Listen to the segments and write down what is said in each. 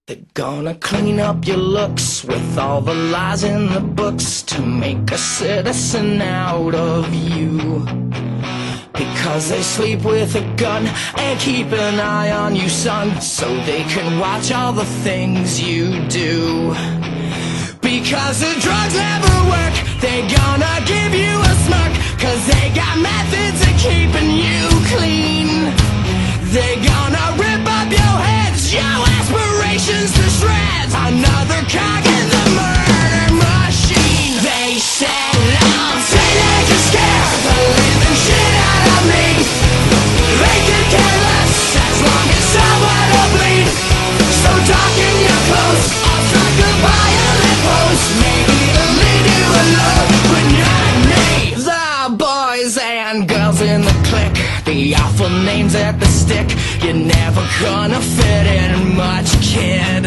They're gonna clean up your looks with all the lies in the books to make a citizen out of you. Because they sleep with a gun and keep an eye on you, son, so they can watch all the things you do. Because the drugs never work, they gonna give you a smirk, cause they got methods of keeping you clean. They gonna rip up your heads, your aspirations to shreds, another cog in the murder machine. They said I'm teenage and scared the living shit out of me. They could care less as long as someone will bleed. So darken your clothes, I'll strike a violent pose, maybe it'll lead you alone, but not me. The boys and girls in the clique, the awful names at the stick, you're never gonna fit in much, kid.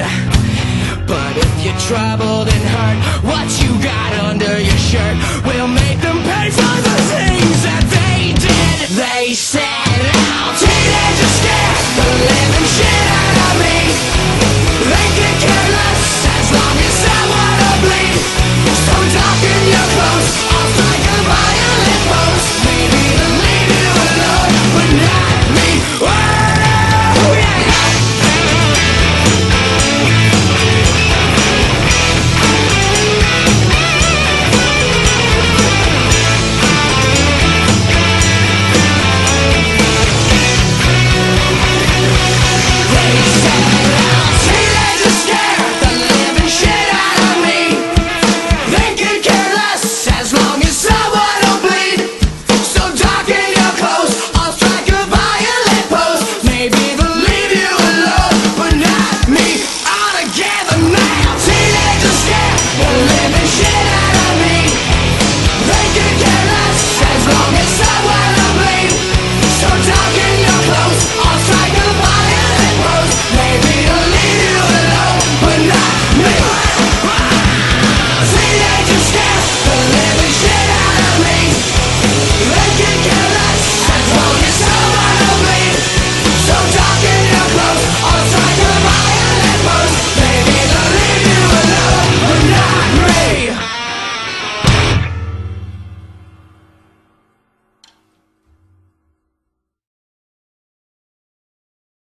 But if you're troubled and hurt, what you got under your shirt will make them pay for the things that they did. They said, "Now teenagers scared the living